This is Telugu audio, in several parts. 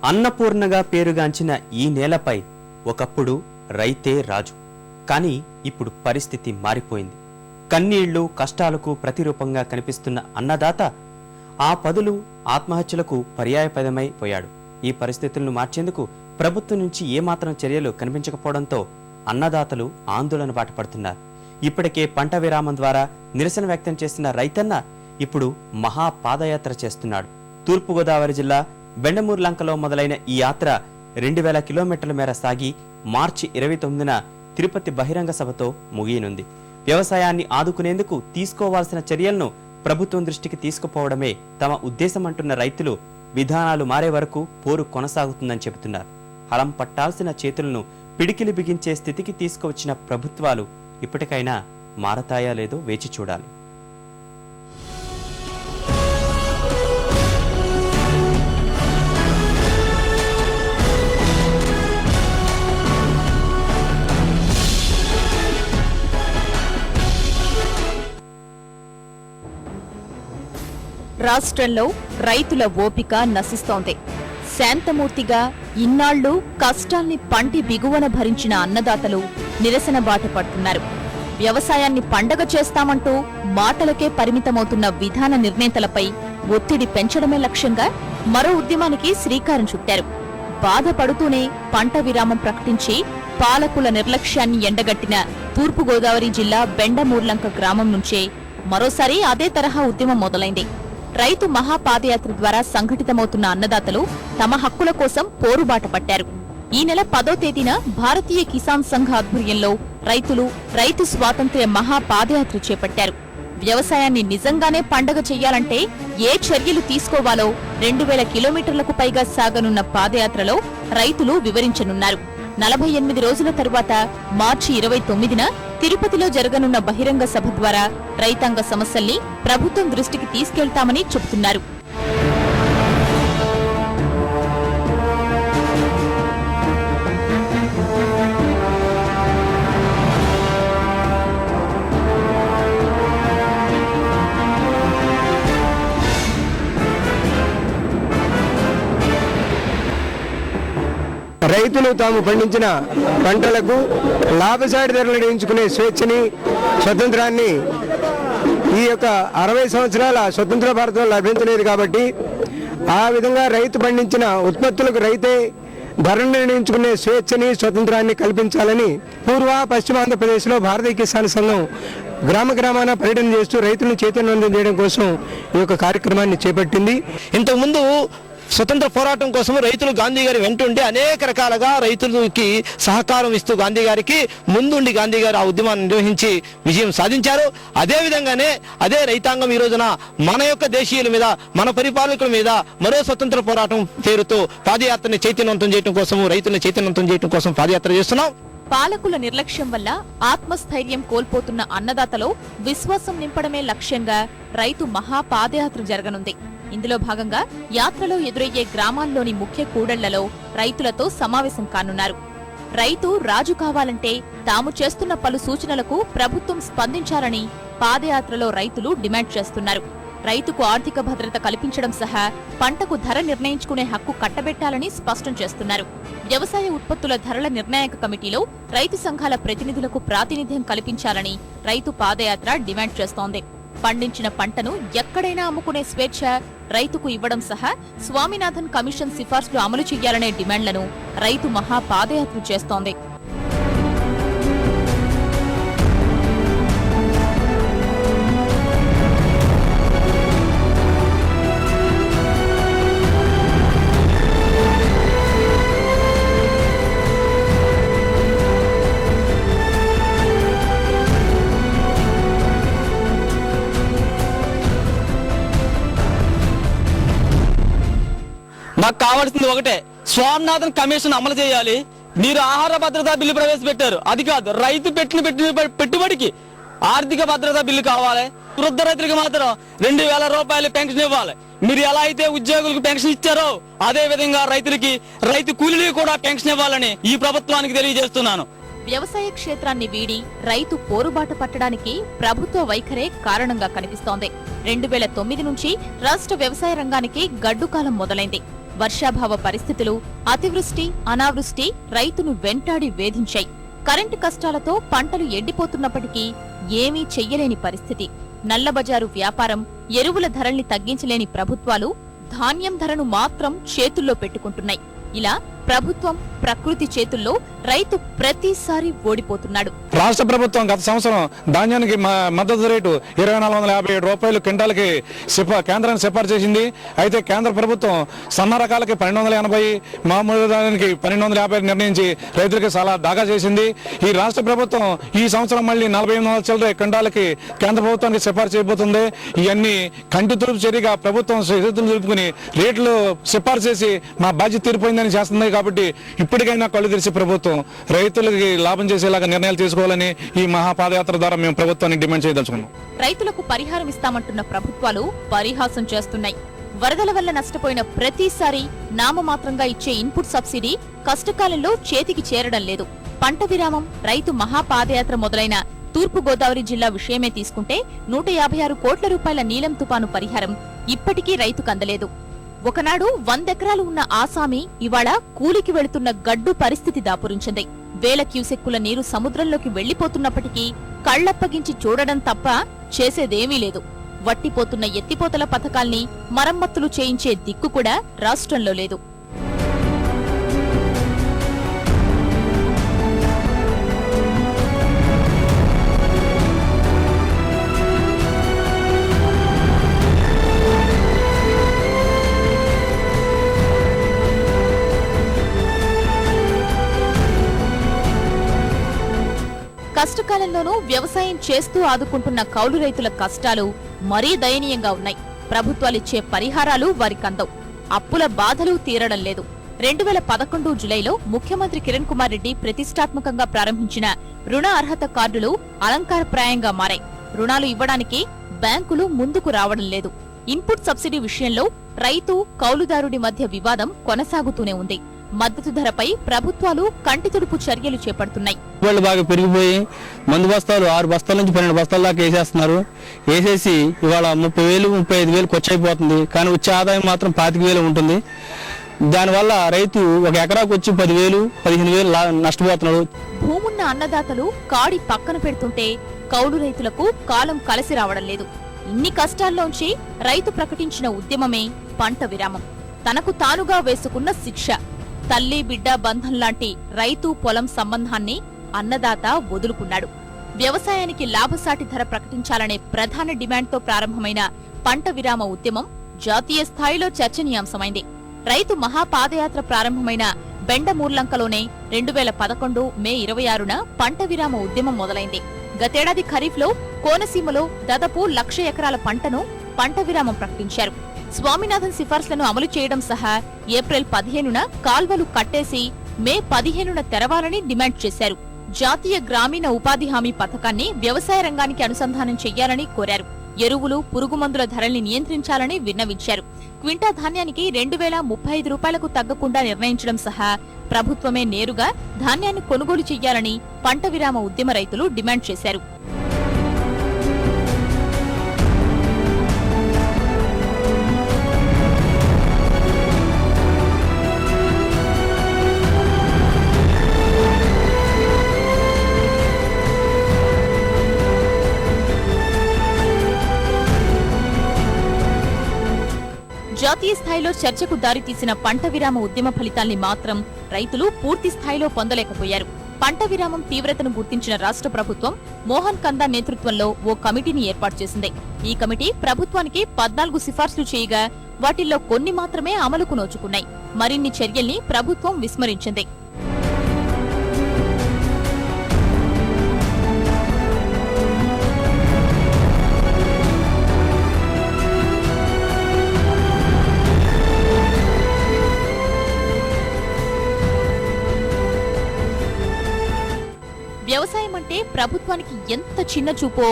అన్నపూర్ణగా పేరుగాంచిన ఈ నేలపై ఒకప్పుడు రైతే రాజు. కానీ ఇప్పుడు పరిస్థితి మారిపోయింది. కన్నీళ్లు కష్టాలకు ప్రతిరూపంగా కనిపిస్తున్న అన్నదాత ఆ పదులు ఆత్మహత్యలకు పర్యాయపదమై పోయాడు. ఈ పరిస్థితులను మార్చేందుకు ప్రభుత్వం నుంచి ఏమాత్రం చర్యలు కనిపించకపోవడంతో అన్నదాతలు ఆందోళన బాట పడుతున్నారు. ఇప్పటికే పంట విరామం ద్వారా నిరసన వ్యక్తం చేసిన రైతన్న ఇప్పుడు మహా పాదయాత్ర చేస్తున్నాడు. తూర్పుగోదావరి జిల్లా బెండమూర్లంకలో మొదలైన ఈ యాత్ర 2000 కిలోమీటర్ల మేర సాగి మార్చి 29న తిరుపతి బహిరంగ సభతో ముగియనుంది. వ్యవసాయాన్ని ఆదుకునేందుకు తీసుకోవాల్సిన చర్యలను ప్రభుత్వం దృష్టికి తీసుకుపోవడమే తమ ఉద్దేశమంటున్న రైతులు విధానాలు మారే వరకు పోరు కొనసాగుతుందని చెబుతున్నారు. హలం పట్టాల్సిన చేతులను పిడికిలి బిగించే స్థితికి తీసుకువచ్చిన ప్రభుత్వాలు ఇప్పటికైనా మారతాయా లేదో వేచి చూడాలి. రాష్ట్రంలో రైతుల ఓపిక నశిస్తోంది. శాంతమూర్తిగా ఇన్నాళ్లు కష్టాల్ని పంటి బిగువన భరించిన అన్నదాతలు నిరసన బాట పడుతున్నారు. వ్యవసాయాన్ని పండగ చేస్తామంటూ మాటలకే పరిమితమవుతున్న విధాన నిర్ణేతలపై ఒత్తిడి పెంచడమే లక్ష్యంగా మరో ఉద్యమానికి శ్రీకారం చుట్టారు. బాధపడుతూనే పంట విరామం ప్రకటించి పాలకుల నిర్లక్ష్యాన్ని ఎండగట్టిన తూర్పుగోదావరి జిల్లా బెండమూర్లంక గ్రామం నుంచే మరోసారి అదే తరహా ఉద్యమం మొదలైంది. రైతు మహాపాదయాత్ర ద్వారా సంఘటితమవుతున్న అన్నదాతలు తమ హక్కుల కోసం పోరుబాట పట్టారు. ఈ నెల 10వ తేదీన భారతీయ కిసాన్ సంఘ ఆధ్వర్యంలో రైతులు రైతు స్వాతంత్ర్య మహాపాదయాత్ర చేపట్టారు. వ్యవసాయాన్ని నిజంగానే పండగ చెయ్యాలంటే ఏ చర్యలు తీసుకోవాలో 2000 కిలోమీటర్లకు పైగా సాగనున్న పాదయాత్రలో రైతులు వివరించనున్నారు. 48 రోజుల తరువాత మార్చి 29న తిరుపతిలో జరగనున్న బహిరంగ సభ ద్వారా రైతాంగ సమస్యల్ని ప్రభుత్వం దృష్టికి తీసుకెళ్తామని చెబుతున్నారు. రైతులు తాము పండించిన పంటలకు లాభసాటి ధరలు నిర్ణయించుకునే స్వేచ్ఛని స్వతంత్రాన్ని ఈ యొక్క 60 సంవత్సరాల స్వతంత్ర భారతంలో లభించలేదు. కాబట్టి ఆ విధంగా రైతు పండించిన ఉత్పత్తులకు రైతే ధరలు నిర్ణయించుకునే స్వేచ్ఛని స్వతంత్రాన్ని కల్పించాలని పూర్వ పశ్చిమాంధ్రప్రదేశ్లో భారతీయ కిసాన్ సంఘం గ్రామాన పర్యటన చేస్తూ రైతులను చైతన్యవంతం చేయడం కోసం ఈ యొక్క కార్యక్రమాన్ని చేపట్టింది. ఇంతకుముందు స్వతంత్ర పోరాటం కోసం రైతులు గాంధీ గారి వెంటుండి అనేక రకాలుగా రైతులకి సహకారం ఇస్తూ గాంధీ గారికి ముందుండి గాంధీ గారు ఆ ఉద్యమాన్ని నిర్వహించి విజయం సాధించారు. అదే విధంగానే అదే రైతాంగం ఈ రోజున మన యొక్క దేశీయుల మీద మన పరిపాలకుల మీద మరో స్వతంత్ర పోరాటం పేరుతో పాదయాత్రని చైతన్యవంతం చేయడం కోసం రైతులను చైతన్యవంతం చేయడం కోసం పాదయాత్ర చేస్తున్నాం. పాలకుల నిర్లక్ష్యం వల్ల ఆత్మస్థైర్యం కోల్పోతున్న అన్నదాతలో విశ్వాసం నింపడమే లక్ష్యంగా రైతు మహాపాదయాత్ర జరగనుంది. ఇందులో భాగంగా యాత్రలో ఎదురయ్యే గ్రామాల్లోని ముఖ్య కూడళ్లలో రైతులతో సమావేశం కానున్నారు. రైతు రాజు కావాలంటే తాము చేస్తున్న పలు సూచనలకు ప్రభుత్వం స్పందించాలని పాదయాత్రలో రైతులు డిమాండ్ చేస్తున్నారు. రైతుకు ఆర్థిక భద్రత కల్పించడం సహా పంటకు ధర నిర్ణయించుకునే హక్కు కట్టబెట్టాలని స్పష్టం చేస్తున్నారు. వ్యవసాయ ఉత్పత్తుల ధరల నిర్ణాయక కమిటీలో రైతు సంఘాల ప్రతినిధులకు ప్రాతినిధ్యం కల్పించాలని రైతు పాదయాత్ర డిమాండ్ చేస్తోంది. పండించిన పంటను ఎక్కడైనా అమ్ముకునే స్వేచ్ఛ రైతుకు ఇవ్వడం సహా స్వామినాథన్ కమిషన్ సిఫార్సులు అమలు చేయాలనే డిమాండ్లను రైతు మహాపాదయాత్ర చేస్తోంది. మాకు కావాల్సింది ఒకటే, స్వామినాథన్ కమిషన్ అమలు చేయాలి. మీరు ఆహార భద్రతా బిల్లు ప్రవేశపెట్టారు, అది కాదు. రైతు పెట్టిన పెట్టుబడికి ఆర్థిక భద్రతా బిల్లు కావాలి. వృద్ధ రైతులకు మాత్రం 2000 రూపాయలు పెన్షన్ ఇవ్వాలి. మీరు ఎలా అయితే ఉద్యోగులకు పెన్షన్ ఇచ్చారో అదే విధంగా రైతు కూలీలకు కూడా పెన్షన్ ఇవ్వాలని ఈ ప్రభుత్వానికి తెలియజేస్తున్నాను. వ్యవసాయ క్షేత్రాన్ని వీడి రైతు పోరుబాట పట్టడానికి ప్రభుత్వ వైఖరే కారణంగా కనిపిస్తోంది. 2009 నుంచి రాష్ట్ర వ్యవసాయ రంగానికి గడ్డుకాలం మొదలైంది. వర్షాభావ పరిస్థితులు, అతివృష్టి, అనావృష్టి రైతును వెంటాడి వేధించాయి. కరెంటు కష్టాలతో పంటలు ఎండిపోతున్నప్పటికీ ఏమీ చెయ్యలేని పరిస్థితి. నల్లబజారు వ్యాపారం, ఎరువుల ధరల్ని తగ్గించలేని ప్రభుత్వాలు ధాన్యం ధరను మాత్రం చేతుల్లో పెట్టుకుంటున్నాయి. ఇలా ప్రభుత్వం, ప్రకృతి చేతుల్లో రైతు ప్రతిసారి ఓడిపోతున్నాడు. రాష్ట్ర ప్రభుత్వం గత సంవత్సరం ధాన్యానికి మద్దతు రేటు 2457 రూపాయలు క్వింటాల్కి కేంద్రాన్ని సిఫార్సు చేసింది. అయితే కేంద్ర ప్రభుత్వం సన్న రకాలకి 1280, మామూలు దానికి 1250 నిర్ణయించి రైతులకి చాలా దాగా చేసింది. ఈ రాష్ట్ర ప్రభుత్వం ఈ సంవత్సరం మళ్ళీ 48 చిల్లర క్వింటాలకి కేంద్ర ప్రభుత్వానికి సిఫార్సు చేయబోతుంది. ఇవన్నీ కంటి తుడుపు చర్యగా ప్రభుత్వం చేతులు దులుపుకుని రేట్లు సిఫార్సు చేసి మా బాధ్యత తీరిపోయిందని చేస్తుంది. కాబట్టి ఇప్పటికైనా కళ్ళు తెరిచి ప్రభుత్వం రైతులకి లాభం చేసేలాగా నిర్ణయాలు తీసుకోవాలని ఈ మహాపాదయాత్ర ద్వారా మేము ప్రభుత్వాన్ని డిమాండ్ చేయదలుచుకున్నాం. రైతులకు పరిహారం ఇస్తామంటున్న ప్రభుత్వాలు పరిహాసం చేస్తున్నాయి. వరదల వల్ల నష్టపోయిన ప్రతిసారి నామమాత్రంగా ఇచ్చే ఇన్పుట్ సబ్సిడీ కష్టకాలంలో చేతికి చేరడం లేదు. పంట విరామం, రైతు మహాపాదయాత్ర మొదలైన తూర్పు గోదావరి జిల్లా విషయమే తీసుకుంటే 156 కోట్ల రూపాయల నీలం తుపాను పరిహారం ఇప్పటికీ రైతుకు అందలేదు. ఒకనాడు 100 ఎకరాలు ఉన్న ఆసామి ఇవాళ కూలికి వెళుతున్న గడ్డు పరిస్థితి దాపురించింది. వేల క్యూసెక్కుల నీరు సముద్రంలోకి వెళ్లిపోతున్నప్పటికీ కళ్లప్పగించి చూడడం తప్ప చేసేదేమీ లేదు. వట్టిపోతున్న ఎత్తిపోతల పథకాల్ని మరమ్మతులు చేయించే దిక్కు కూడా రాష్ట్రంలో లేదు. కష్టకాలంలోనూ వ్యవసాయం చేస్తూ ఆదుకుంటున్న కౌలు రైతుల కష్టాలు మరీ దయనీయంగా ఉన్నాయి. ప్రభుత్వాలిచ్చే పరిహారాలు వారికందవు. అప్పుల బాధలు తీరడం లేదు. 2011 జులైలో ముఖ్యమంత్రి కిరణ్ కుమార్ రెడ్డి ప్రతిష్టాత్మకంగా ప్రారంభించిన రుణ అర్హత కార్డులు అలంకారప్రాయంగా మారాయి. రుణాలు ఇవ్వడానికి బ్యాంకులు ముందుకు రావడం లేదు. ఇన్పుట్ సబ్సిడీ విషయంలో రైతు, కౌలుదారుడి మధ్య వివాదం కొనసాగుతూనే ఉంది. మద్దతు ధరపై ప్రభుత్వాలు కంటితుడుపు చర్యలు చేపడుతున్నాయి. వాళ్ళు బాగా పెరిగిపోయి మందు బస్తాలు 6 బస్తాల నుంచి 12 బస్తాల దాకా వేసేస్తున్నారు. వేసేసి ఇవాళ 30,000, 35,000 ఖర్చు అయిపోతుంది. కానీ వచ్చే ఆదాయం మాత్రం 25,000 ఉంటుంది. దానివల్ల రైతు ఒక ఎకరాకు వచ్చి 10,000, 15,000 నష్టపోతున్నాడు. భూమున్న అన్నదాతలు కాడి పక్కన పెడుతుంటే కౌలు రైతులకు కాలం కలిసి రావడం లేదు. ఇన్ని కష్టాల్లోంచి రైతు ప్రకటించిన ఉద్యమమే పంట విరామం. తనకు తానుగా వేసుకున్న శిక్ష. తల్లి బిడ్డ బంధం లాంటి రైతు పొలం సంబంధాన్ని అన్నదాత వదులుకున్నాడు. వ్యవసాయానికి లాభసాటి ధర ప్రకటించాలనే ప్రధాన డిమాండ్తో ప్రారంభమైన పంట విరామ ఉద్యమం జాతీయ స్థాయిలో చర్చనీయాంశమైంది. రైతు మహాపాదయాత్ర ప్రారంభమైన బెండమూర్లంకలోనే 2011 మే 26న పంట విరామ ఉద్యమం మొదలైంది. గతేడాది ఖరీఫ్లో కోనసీమలో దాదాపు 1,00,000 ఎకరాల పంటను పంట విరామం ప్రకటించారు. స్వామినాథన్ సిఫార్సులను అమలు చేయడం సహా ఏప్రిల్ 15న కాల్వలు కట్టేసి మే 15న తెరవాలని డిమాండ్ చేశారు. జాతీయ గ్రామీణ ఉపాధి హామీ పథకాన్ని వ్యవసాయ రంగానికి అనుసంధానం చెయ్యాలని కోరారు. ఎరువులు, పురుగుమందుల ధరల్ని నియంత్రించాలని విన్నవించారు. క్వింటా ధాన్యానికి 2,035 రూపాయలకు తగ్గకుండా నిర్ణయించడం సహా ప్రభుత్వమే నేరుగా ధాన్యాన్ని కొనుగోలు చెయ్యాలని పంట విరామ ఉద్యమ రైతులు డిమాండ్ చేశారు. జాతీయ స్థాయిలో చర్చకు దారితీసిన పంట విరామ ఉద్యమ ఫలితాల్ని మాత్రం రైతులు పూర్తి స్థాయిలో పొందలేకపోయారు. పంట విరామం తీవ్రతను గుర్తించిన రాష్ట్ర ప్రభుత్వం మోహన్ కందా నేతృత్వంలో ఓ కమిటీని ఏర్పాటు చేసింది. ఈ కమిటీ ప్రభుత్వానికి 14 సిఫార్సులు చేయగా వాటిల్లో కొన్ని మాత్రమే అమలుకు నోచుకున్నాయి. మరిన్ని చర్యల్ని ప్రభుత్వం విస్మరించింది. వ్యవసాయం అంటే ప్రభుత్వానికి ఎంత చిన్న చూపో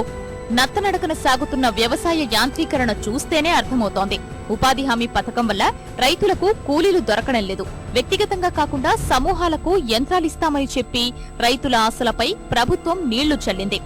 నత్తనడకన సాగుతున్న వ్యవసాయ యాంత్రీకరణ చూస్తేనే అర్థమవుతోంది. ఉపాధి హామీ పథకం వల్ల రైతులకు కూలీలు దొరకడం లేదు. వ్యక్తిగతంగా కాకుండా సమూహాలకు యంత్రాలిస్తామని చెప్పి రైతుల ఆశలపై ప్రభుత్వం నీళ్లు చల్లింది.